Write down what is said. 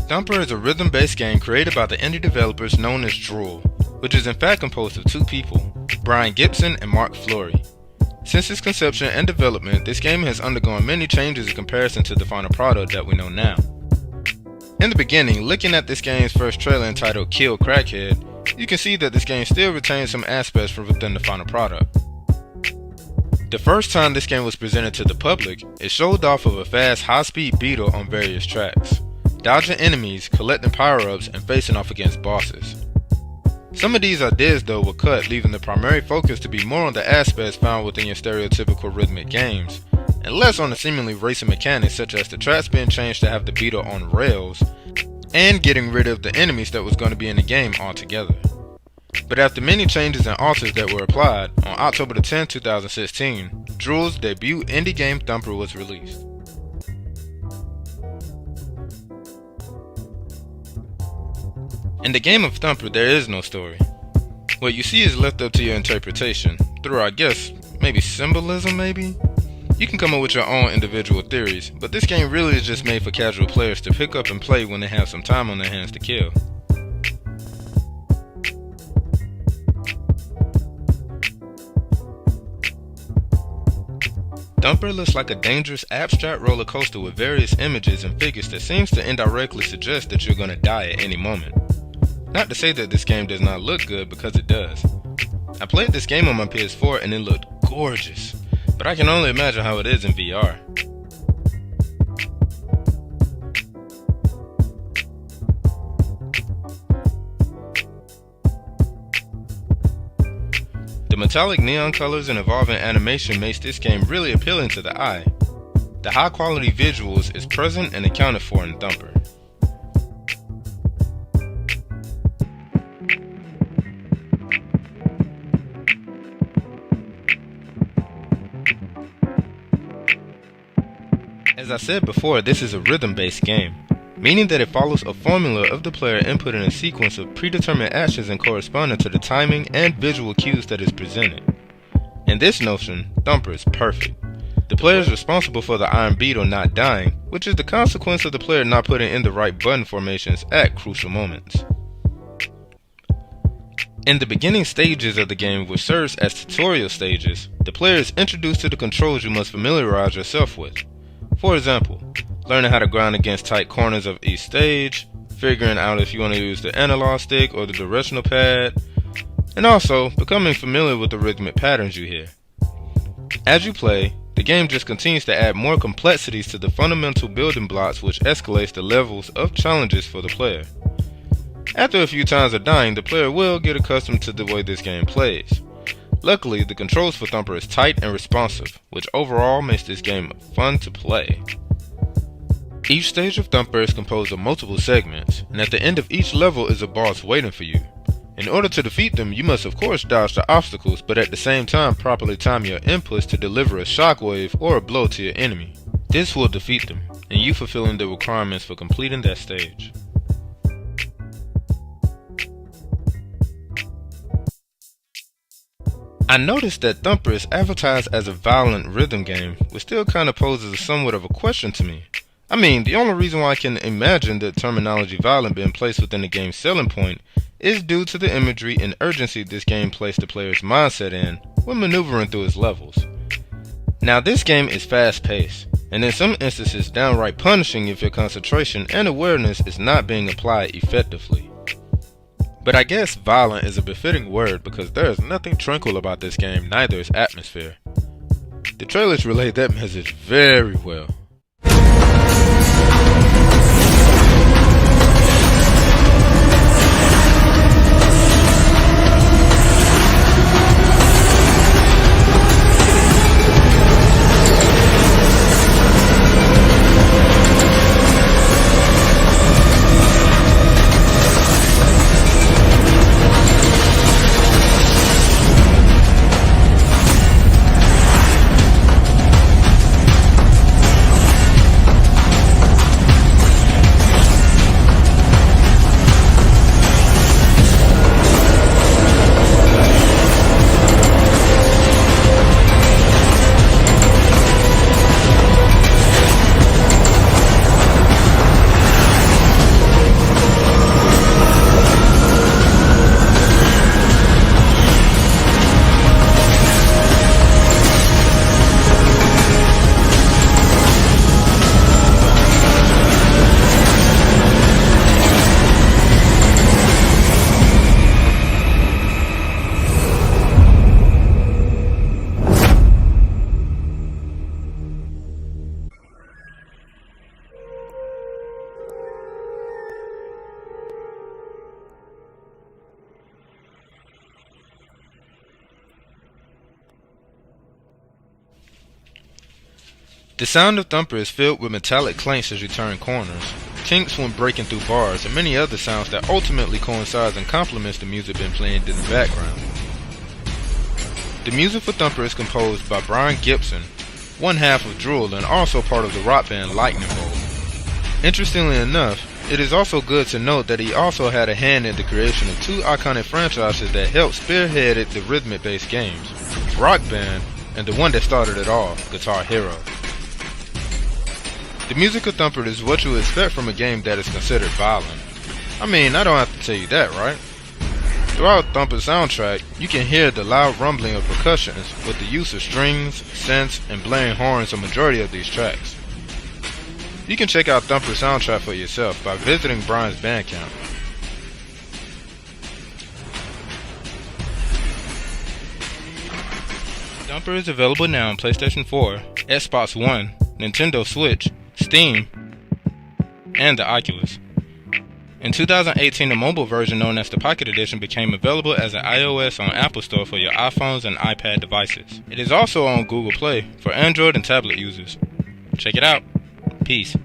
Thumper is a rhythm-based game created by the indie developers known as Drool, which is in fact composed of two people, Brian Gibson and Mark Flory. Since its conception and development, this game has undergone many changes in comparison to the final product that we know now. In the beginning, looking at this game's first trailer entitled Kill Crackhead, you can see that this game still retains some aspects from within the final product. The first time this game was presented to the public, it showed off of a fast, high-speed beetle on various tracks, dodging enemies, collecting power-ups, and facing off against bosses. Some of these ideas though were cut, leaving the primary focus to be more on the aspects found within your stereotypical rhythmic games, and less on the seemingly racing mechanics such as the tracks being changed to have the beetle on rails, and getting rid of the enemies that was going to be in the game altogether. But after many changes and alters that were applied, on October 10, 2016, Drool's debut indie game Thumper was released. In the game of Thumper, there is no story. What you see is left up to your interpretation, through I guess, maybe symbolism maybe? You can come up with your own individual theories, but this game really is just made for casual players to pick up and play when they have some time on their hands to kill. Thumper looks like a dangerous abstract roller coaster with various images and figures that seems to indirectly suggest that you're going to die at any moment. Not to say that this game does not look good, because it does. I played this game on my PS4 and it looked gorgeous, but I can only imagine how it is in VR. The metallic neon colors and evolving animation makes this game really appealing to the eye. The high quality visuals is present and accounted for in Thumper. As I said before, this is a rhythm-based game, meaning that it follows a formula of the player inputting a sequence of predetermined actions and corresponding to the timing and visual cues that is presented. In this notion, Thumper is perfect. The player is responsible for the Iron Beetle not dying, which is the consequence of the player not putting in the right button formations at crucial moments. In the beginning stages of the game, which serves as tutorial stages, the player is introduced to the controls you must familiarize yourself with. For example, learning how to grind against tight corners of each stage, figuring out if you want to use the analog stick or the directional pad, and also becoming familiar with the rhythmic patterns you hear. As you play, the game just continues to add more complexities to the fundamental building blocks, which escalates the levels of challenges for the player. After a few times of dying, the player will get accustomed to the way this game plays. Luckily, the controls for Thumper is tight and responsive, which overall makes this game fun to play. Each stage of Thumper is composed of multiple segments, and at the end of each level is a boss waiting for you. In order to defeat them, you must of course dodge the obstacles, but at the same time properly time your inputs to deliver a shockwave or a blow to your enemy. This will defeat them, and you fulfilling the requirements for completing that stage. I noticed that Thumper is advertised as a violent rhythm game, which still kind of poses somewhat of a question to me. I mean, the only reason why I can imagine the terminology violent being placed within the game's selling point is due to the imagery and urgency this game placed the player's mindset in when maneuvering through its levels. Now, this game is fast-paced, and in some instances downright punishing if your concentration and awareness is not being applied effectively. But I guess violent is a befitting word because there is nothing tranquil about this game, neither is atmosphere. The trailers relay that message very well. The sound of Thumper is filled with metallic clanks as you turn corners, kinks when breaking through bars, and many other sounds that ultimately coincides and complements the music been playing in the background. The music for Thumper is composed by Brian Gibson, one half of Drool and also part of the rock band Lightning Bolt. Interestingly enough, it is also good to note that he also had a hand in the creation of two iconic franchises that helped spearheaded the rhythmic-based games, Rock Band and the one that started it all, Guitar Hero. The music of Thumper is what you would expect from a game that is considered violent. I mean, I don't have to tell you that, right? Throughout Thumper's soundtrack, you can hear the loud rumbling of percussions with the use of strings, synths, and blaring horns on majority of these tracks. You can check out Thumper's soundtrack for yourself by visiting Brian's Bandcamp. Thumper is available now on PlayStation 4, Xbox One, Nintendo Switch, Steam, and the Oculus. In 2018, the mobile version known as the Pocket Edition became available as an iOS on Apple Store for your iPhones and iPad devices. It is also on Google Play for Android and tablet users. Check it out. Peace.